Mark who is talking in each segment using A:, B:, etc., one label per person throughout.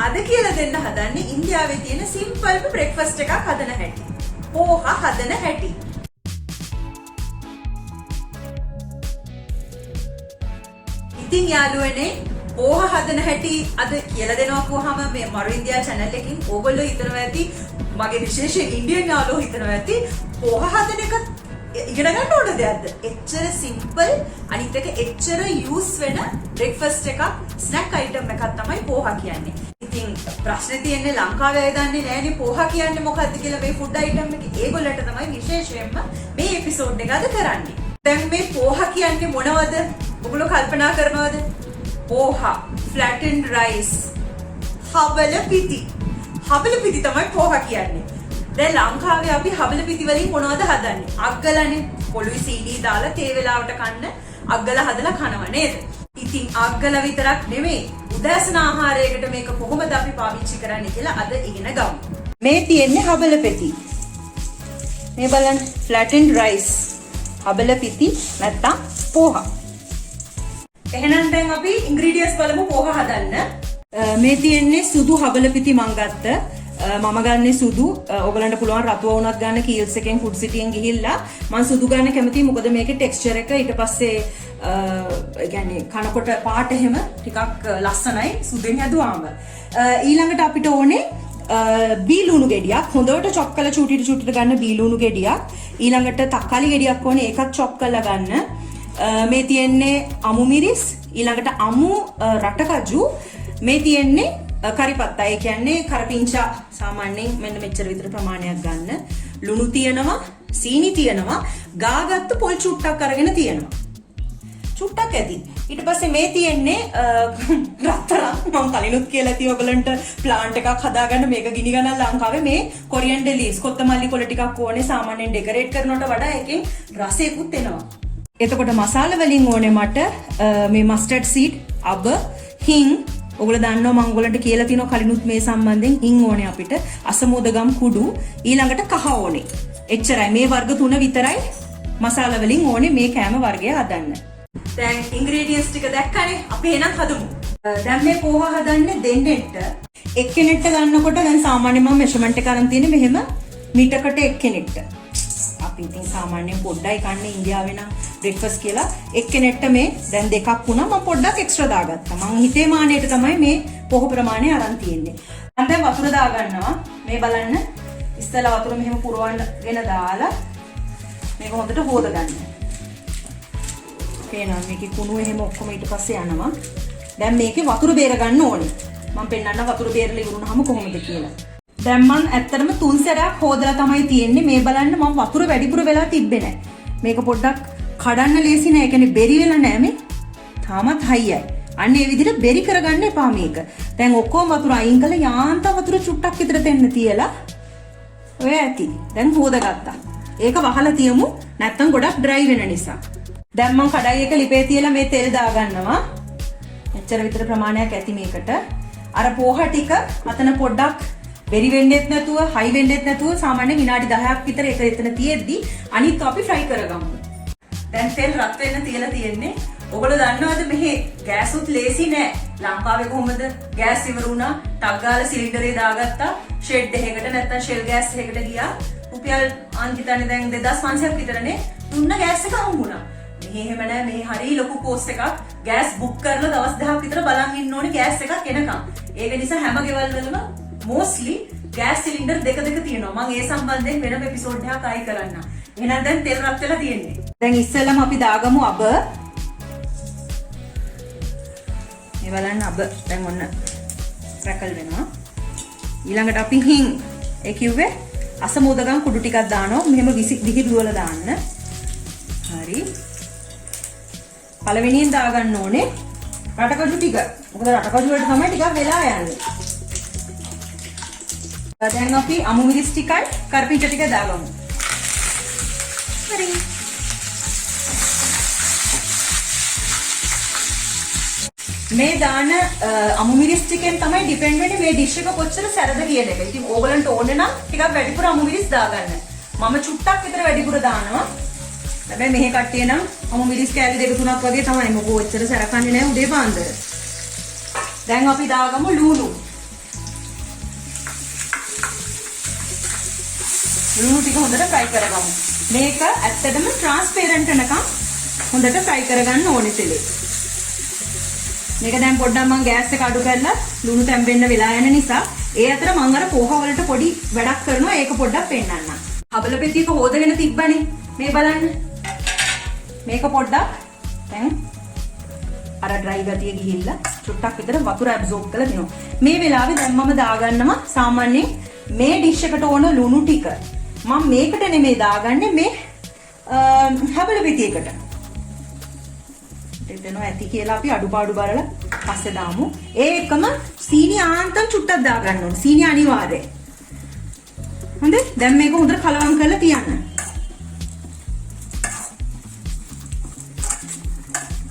A: අද කියලා දෙන්න හදන්නේ ඉන්දියාවේ තියෙන සිම්පල්ම බ්‍රෙක්ෆාස්ට් එකක් හදන හැටි. පෝහා හදන හැටි. ඉතින් යාළුවනේ පෝහා හදන හැටි අද කියලා දෙනවා කොහොම මේ මරු ඉන්දියා channel එකකින් ඕගොල්ලෝ හිතනවා ඇති මගේ විශේෂයෙන් ඉන්දියන් යාළුවෝ හිතනවා ඇති පෝහා හදන එක ඉගෙන ගන්න ඕන දෙයක්ද? එච්චර සිම්පල් අනිත් එක එච්චර යූස් වෙන බ්‍රෙක්ෆාස්ට් එකක් ස්නැක් අයිටම් එකක් තමයි පෝහා කියන්නේ. ඉතින් ප්‍රශ්නේ තියෙන්නේ ලංකාවේ අය දන්නේ නැහැනේ පෝහා කියන්නේ මොකක්ද කියලා මේ ෆුඩ් අයිටම් එක. ඒගොල්ලන්ට තමයි විශේෂයෙන්ම මේ එපිසෝඩ් එක අද කරන්නේ. දැන් මේ පෝහා කියන්නේ මොනවද? ඔයගොල්ලෝ කල්පනා කරනවද? පෝහා, flattened rice, හබල පිටි. හබල පිටි තමයි පෝහා කියන්නේ. දැන් ලංකාවේ අපි හබල පිටි වලින් මොනවද හදන්නේ? අග්ගලනේ. පොළොවේ සීනි දාලා තේ වෙලාවට කන්න අග්ගල හදලා කනවා නේද? ඉතින් අග්ගල විතරක් නෙමෙයි උදෑසන ආහාරයකට මේක කොහොමද අපි පාවිච්චි කරන්නේ කියලා අද ඉගෙන ගමු. මේ තියෙන්නේ හබල පිටි. මේ බලන්න flattened rice. හබල පිටි නැත්තම් පෝහා. එහෙනම් දැන් අපි ඉන්ග්‍රීඩියන්ට්ස් බලමු පෝහා හදන්න. මේ තියෙන්නේ සුදු හබල පිටි මං ගත්ත. මම ගන්නේ සුදු. ඔයගලන්ට පුළුවන් රතුව වුණත් ගන්න කීල්ස් එකෙන් ෆුඩ් සිටියෙන් ගිහිල්ලා. මම සුදු ගන්න කැමතියි මොකද මේකේ ටෙක්ස්චර් එක ඊට පස්සේ يعني කනකොට පාට එහෙම ටිකක් ලස්සනයි සුදුෙන් හැදුවාම. ඊළඟට අපිට ඕනේ බී ලුණු ගෙඩියක්. හොඳට චොප් කරලා චූටිට චූටිට ගන්න බී ලුණු ගෙඩියක්. ඊළඟට තක්කාලි ගෙඩියක් ඕනේ ඒකත් චොප් කරලා ගන්න. මේ තියෙන්නේ අමු මිරිස්. ඊළඟට අමු රටකජු. මේ තියෙන්නේ කරිපත්තා. ඒ කියන්නේ කරපිංචා සාමාන්‍යයෙන් මෙන්න මෙච්චර විතර ප්‍රමාණයක් ගන්න. ලුණු තියෙනවා, සීනි තියෙනවා, ගාගත්තු පොල් චුට්ටක් අරගෙන තියෙනවා. චුට්ටක් ඇති. ඊට පස්සේ මේ තියෙන්නේ රත්තරන්. මම කලිනුත් කියලා තිය ඔයගලන්ට ප්ලාන්ට් එකක් හදාගන්න මේක ගිනි ගන්න ලංකාවේ මේ කොරියන්ඩර් ලීව්ස් කොත්තමල්ලි කොළ ටිකක් ඕනේ සාමාන්‍යයෙන් ඩෙකරේට් කරනවට වඩා එකෙන් රසයකුත් එනවා. එතකොට මසාලා වලින් ඕනේ මට මේ මස්ටර්ඩ් සීඩ්, අබ, හිං. ඔයගොල්ලෝ දන්නවා මම ඔයගොල්ලන්ට කියලා තියෙනවා කලිනුත් මේ සම්බන්ධයෙන් හිං ඕනේ අපිට. අසමෝදගම් කුඩු, ඊළඟට කහ ඕනේ. එච්චරයි. මේ වර්ග 3 විතරයි මසාලා වලින් ඕනේ මේ කෑම වර්ගය හදන්න. දැන් ඉන්ග්‍රීඩියන්ට්ස් ටික දැක්කනේ. අපි එහෙනම් හදමු. දැන් මේ පෝහා හදන්නේ දෙන්නෙක්ට. එක්කෙනෙක්ට ගන්නකොට දැන් සාමාන්‍යයෙන් මම මෙෂර්මන්ට් එක අරන් තියෙන්නේ මෙහෙම මීටරකට එක්කෙනෙක්ට. අපි ඉතින් සාමාන්‍යයෙන් පොඩ්ඩයි කන්නේ ඉන්දියාවේ නම් බ්‍රෙක්ෆාස්ට් කියලා. එක්කෙනෙක්ට මේ දැන් දෙකක් වුණා මම පොඩ්ඩක් එක්ස්ට්‍රා දාගත්තා. මං හිතේ මානෙට තමයි මේ පොහ ප්‍රමාණය අරන් තියෙන්නේ. දැන් වතුර දාගන්නවා. මේ බලන්න. ඉස්සෙල්ලා වතුර මෙහෙම පුරවන්නගෙන දාලා මේක හොඳට හොද ගන්න. පේනවා මේකේ කුණු එහෙම ඔක්කොම ඊට පස්සේ යනවා. දැන් මේකේ වතුර බේර ගන්න ඕනේ. මම පෙන්නන්න වතුර බේරලා ඉවරුනහම කොහොමද කියලා. දැන් මම ඇත්තටම 3 සැරයක් හොදලා තමයි තියෙන්නේ. මේ බලන්න මම වතුර වැඩිපුර වෙලා තිබ්බේ නැහැ. මේක පොඩ්ඩක් කඩන්න ලේසි නෑ. ඒ කියන්නේ බෙරි වෙලා නෑ මේ. තාමත් හයියයි. අන්න ඒ විදිහට බෙරි කරගන්න එපා මේක. දැන් ඔක්කොම වතුර අයින් කළා යාන්තම් වතුර චුට්ටක් විතර දෙන්න තියලා ඔය ඇති. දැන් හොදගත්තා. ඒක වහලා තියමු. නැත්තම් ගොඩක් ඩ්‍රයි වෙන නිසා. දැන් මම කඩායි එක ලිපේ තියලා මේ තෙල් දා ගන්නවා. එච්චර විතර ප්‍රමාණයක් ඇති මේකට. අර පෝහා ටික අතන පොඩ්ඩක් බෙරි වෙන්නෙත් නැතුව, හයි වෙන්නෙත් නැතුව සාමාන්‍ය විනාඩි 10ක් විතර ඒක එතන තියෙද්දි අනිත් අපි ෆ්‍රයි කරගමු. දැන් තෙල් රත් වෙන්න තියලා තියෙන්නේ. ඔයගොල්ලෝ දන්නවද මෙහි ගෑස් උත් ලේසි නෑ. ලංකාවේ කොහොමද ගෑස් ඉවර වුණා, ටක් ගාලා සිලින්ඩරේ දාගත්තා, ෂෙඩ් එකකට නැත්තම් ෂෙල් ගෑස් එකකට ගියා. රුපියල් අන්තිතනේ දැන් 2500ක් විතරනේ දුන්න ගෑස් එක හම්බුණා. මෙහි එහෙම නෑ. මෙහි හරිය ලොකු කෝස්ට් එකක්. ගෑස් බුක් කරලා දවස් 10ක් විතර බලන් ඉන්න ඕනේ ගෑස් එකක් එනකම්. ඒක නිසා හැම ගෙවල් වලම mostly ගෑස් සිලින්ඩර් දෙක තියෙනවා. මම ඒ සම්බන්ධයෙන් වෙනම එපිසෝඩ් එකක් ආයි කරන්න. එහෙනම් දැන් තෙල් රත් වෙලා තියෙන්නේ. දැන් ඉස්සෙල්ලාම අපි දාගමු අබ. මේ බලන්න අබ දැන් ඔන්න ක්‍රැකල් වෙනවා. ඊළඟට අපි හිං. ඒ කිව්වේ අසමෝදගම් කුඩු ටිකක් දානවා. මෙහෙම විහිදුවලා දාන්න. හරි. පළවෙනියෙන් දාගන්න ඕනේ රටකජු ටික. මොකද රටකජු වලට තමයි ටිකක් වෙලා යන්නේ. දැන් අපි අමු මිරිස් ටිකයි කරපිංච ටික දාගමු. හරි. මේ දාන අමු මිරිස් ටිකෙන් තමයි ඩිපෙන්ඩ් වෙන්නේ මේ ඩිෂ් එක කොච්චර සැරද කියන එක. ඉතින් ඕගලන්ට ඕනේ නම් ටිකක් වැඩිපුර අමු මිරිස් දාගන්න. මම චුට්ටක් විතර වැඩිපුර දානවා. හැබැයි මෙහි කට්ටිය නම් අමු මිරිස් කෑලි 2-3ක් වගේ තමයි. මොකෝ ඔච්චර සැරකන්නේ නැහැ උදේ පාන්දර. දැන් අපි දාගමු ලුණු. ලුණු ටික හොඳට fry කරගමු. මේක ඇත්තටම transparent වෙනකම් හොඳට fry කරගන්න ඕනේ තෙලේ. මේක දැන් පොඩ්ඩක් මම ගෑස් එක අඩු කරලා ලුණු තැම්බෙන්න වෙලා යන නිසා ඒ අතර මම අර පෝහ වලට පොඩි වැඩක් කරනවා. ඒක පොඩ්ඩක් පෙන්නන්නම්. හබල පෙතියක හොදගෙන තිබ්බනේ. මේ බලන්න. මේක පොඩ්ඩක් දැන් අර ඩ්‍රයි ගතිය ගිහිල්ලා චුට්ටක් විතර වතුර ඇබ්සෝබ් කරලා දෙනවා. මේ වෙලාවේ දැන් මම දාගන්නවා සාමාන්‍යයෙන් මේ ඩිෂ් එකට ඕන ලුණු ටික. මම මේකට නෙමෙයි දාගන්නේ මේ හබල පෙතියකට. දෙනවා ඇති කියලා අපි අඩුපාඩු බලලා පස්සේ දාමු. ඒ එකම සීනි ආන්තම් චුට්ටක් දාගන්න ඕනේ. සීනි අනිවාර්යයි. හොඳේ. දැන් මේක හොඳට කලවම් කරලා තියන්න.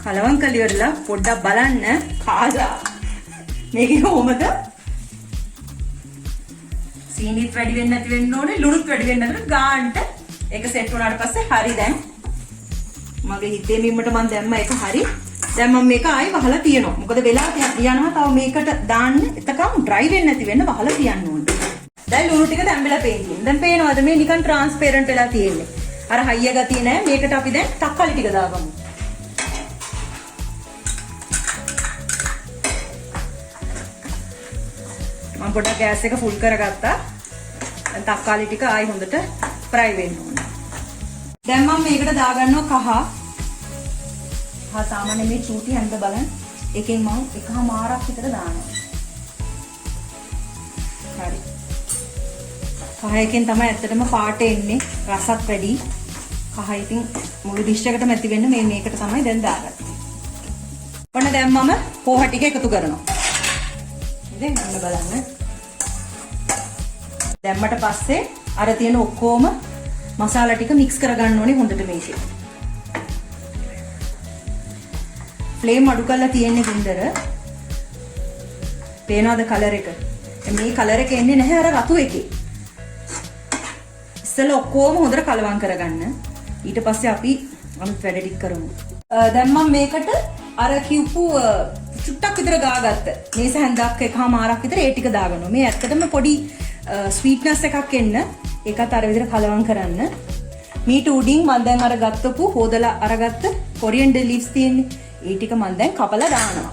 A: කලවම් කරලා ඉවරලා පොඩ්ඩක් බලන්න කාලා මේකේ කොහොමද? සීනිත් වැඩි වෙන්නේ නැති වෙන්න ඕනේ. ලුණුත් වැඩි වෙන්නේ නැතුව ගානට ඒක සෙට් වුණාට පස්සේ හරි දැන් මගේ හිතේ මිම්මට මම දැම්ම ඒක හරි. දැන් මම මේක ආයි වහලා තියනවා. මොකද වෙලා යනවා තව මේකට දාන්න. එතකම් ඩ්‍රයි වෙන්නේ නැති වෙන්න වහලා තියන්න ඕනේ. දැන් ලුණු ටික දැම්බෙලා පේන්නේ. දැන් පේනවද මේ නිකන් ට්‍රාන්ස්පරන්ට් වෙලා තියෙන්නේ. අර හයිය ගතිය නෑ. මේකට අපි දැන් තක්කාලි ටික දාගමු. මම පොඩ්ඩක් ගෑස් එක ෆුල් කරගත්තා. දැන් තක්කාලි ටික ආයි හොඳට ෆ්‍රයි වෙන්න ඕනේ. දැන් මම මේකට දාගන්නවා කහ. කහ සාමාන්‍ය මේ චූටි හැන්ද බලන්න. එකෙන් මම එකමාරක් විතර දානවා. හරි. කහ එකෙන් තමයි ඇත්තටම පාට එන්නේ. රසත් වැඩි. කහ ඉතින් මුළු ඩිෂ් එකටම ඇති වෙන්න මේකට තමයි දැන් දාගත්තේ. ඔන්න දැන් මම පෝහ ටික එකතු කරනවා. ඉතින් ඔන්න බලන්න. දැම්මට පස්සේ අර තියෙන ඔක්කොම මසාලා ටික මික්ස් කරගන්න ඕනේ හොඳට මේකේ. ෆ්ලේම් අඩු කරලා තියෙන්නේ ගින්දර. පේනවද කලර් එක? මේ කලර් එක එන්නේ නැහැ අර රතු එකේ. ඉස්සෙල්ලා ඔක්කොම හොඳට කලවම් කරගන්න. ඊට පස්සේ අපි අනිත් වැඩ ටික කරමු. දැන් මම මේකට අර කිව්පු චුට්ටක් විතර ගාගත්ත. මේස හැන්දක් එකමාරක් විතර ඒ ටික දාගන්නවා. මේ ඇත්තටම පොඩි ස්වීට්නස් එකක් එන්න. ඒකත් අර විදිහට කලවම් කරන්න. මීට උඩින් මම දැන් අර ගත්තපු හොදලා අරගත්ත කොරියන්ඩර් ලීව්ස් තියෙන්නේ. ඒ ටික මම දැන් කපලා දානවා.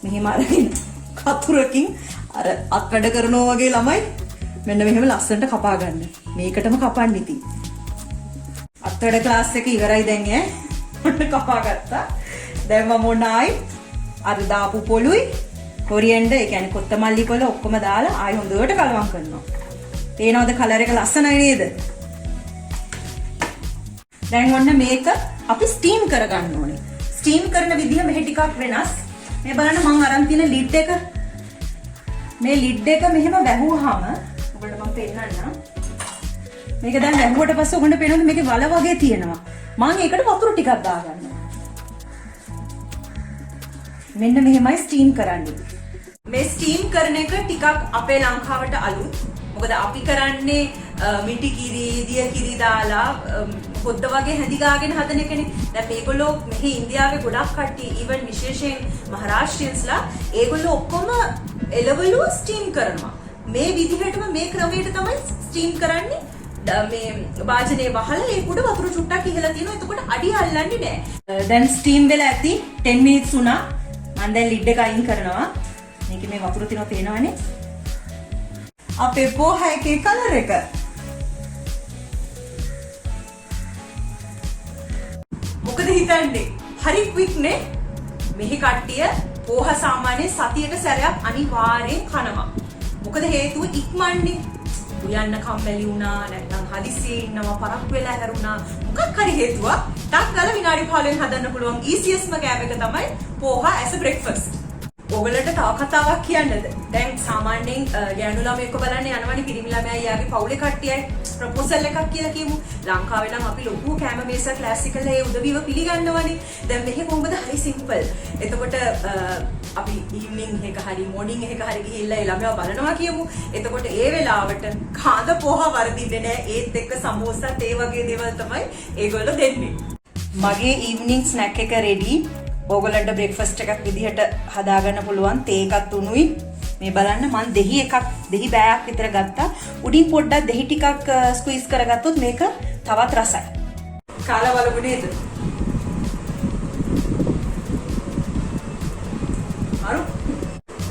A: මෙහෙම අරගෙන කතුරකින් අර අත් වැඩ කරනවා වගේ ළමයි මෙන්න මෙහෙම ලස්සනට කපා ගන්න. මේකටම කපන්න ඉතින්. අත් වැඩ ක්ලාස් එක ඉවරයි දැන් ඈ. ඔන්න කපා ගත්තා. දැන් මම මොන ආයි අර දාපු පොළුයි කොරියන්ඩර් ඒ කියන්නේ කොත්තමල්ලි කොළ ඔක්කොම දාලා ආයි හොඳට කලවම් කරනවා. පේනවද කලර් එක ලස්සනයි නේද? දැන් ඔන්න මේක අපි ස්ටීම් කරගන්න ඕනේ. ස්ටීම් කරන විදිහ මෙහෙ ටිකක් වෙනස්. මේ බලන්න මම අරන් තියෙන ලිඩ් එක. මේ ලිඩ් එක මෙහෙම වැහුවාම ඔබට මම පෙන්නන්නම්. මේක දැන් වැහුවට පස්සේ ඔබට පේනවද මේකේ වල වගේ තියෙනවා. මම ඒකට වතුර ටිකක් දාගන්නවා. මෙන්න මෙහෙමයි ස්ටීම් කරන්නේ. මේ ස්ටීම් කරන එක ටිකක් අපේ ලංකාවට අලුත්. මොකද අපි කරන්නේ මිටි කිරි, දිය කිරි දාලා පොද්ද වගේ හැඳි ගාගෙන හදන එකනේ. දැන් මේගොල්ලෝ මෙහි ඉන්දියාවේ ගොඩක් කට්ටිය ඊවන් විශේෂයෙන් මහරාෂ්ට්‍රියන්ස්ලා ඒගොල්ලෝ ඔක්කොම එළවලු ස්ටීම් කරනවා. මේ විදිහටම මේ ක්‍රමයට තමයි ස්ටීම් කරන්නේ. මේ වාජනේ වහලා ඒ උඩ වතුර චුට්ටක් ඉහලා තියෙනවා. එතකොට අඩිය අල්ලන්නේ නැහැ. දැන් ස්ටීම් වෙලා ඇති 10 මිනිත්ස් වුණා. මම දැන් ලිඩ් එක අයින් කරනවා. මේකේ මේ වතුර තියෙනවා පේනවනේ. අපේ පෝහ එකේ කලර් එක. මොකද හිතන්නේ? හරි ක්වික් නේ. මෙහි කට්ටිය පෝහ සාමාන්‍යයෙන් සතියට සැරයක් අනිවාර්යෙන් කනවා. මොකද හේතුව ඉක්මන්නේ. උයන්න කම්මැලි වුණා නැත්නම් හදිසියේ ඉන්නවා පරක් වෙලා හැරුණා. මොකක් හරි හේතුවක් ටක් ගාලා විනාඩි 15න් හදන්න පුළුවන් easiest කෑම එක තමයි පෝහ as a breakfast. ඔයගලට තව කතාවක් කියන්නද? දැන් සාමාන්‍යයෙන් ගෑනු ළමයෙක්ව බලන්න යනවනේ පිරිමි ළමයා යාගේ පවුලේ කට්ටියයි ප්‍රොපෝසල් එකක් කියලා කියමු. ලංකාවේ නම් අපි ලොකු කෑම මේස ක්ලාසිකල් ඒ උදවිව පිළිගන්නවනේ. දැන් මෙහෙ කොහොමද? හරි සිම්පල්. එතකොට අපි ඉවනිං එක හරි මොර්නිං එක හරි ගිහිල්ලා ඒ ළමයා බලනවා කියමු. එතකොට ඒ වෙලාවට කාඳ පෝහ වර්ධින්නේ නැහැ. ඒත් එක්ක සමෝසත් ඒ වගේ දේවල් තමයි ඒගොල්ලෝ දෙන්නේ. මගේ ඉවනිං ස්නැක් එක රෙඩි. ඕගොල්ලන්ට බ්‍රේක්ෆාස්ට් එකක් විදිහට හදාගන්න පුළුවන්. තේ එකත් උණුයි. මේ බලන්න මම දෙහි බෑයක් විතර ගත්තා. උඩින් පොඩ්ඩක් දෙහි ටිකක් ස්ක්වීස් කරගත්තොත් මේක තවත් රසයි. කාලා බලමු නේද? හරි.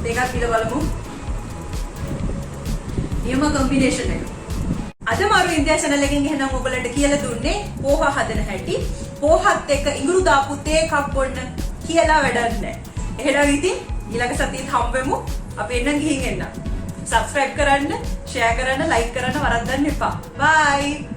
A: දෙකක් පිළ බලමු. නියම කොම්බිනේෂන් එක. අද මාරු ඉන්දියා channel එකෙන් එහෙනම් ඔයගලන්ට කියලා දුන්නේ පෝහා හදන හැටි. පෝහත් එක්ක ඉඟුරු දාපු තේ එකක් බොන්න කියලා වැඩක් නැහැ. එහෙනම් ඉතින් ඊළඟ සතියේත් හම්බෙමු. අපි එන්න ගිහින් එන්න. subscribe කරන්න, share කරන්න, like කරන්න වරද්දන්න එපා. bye.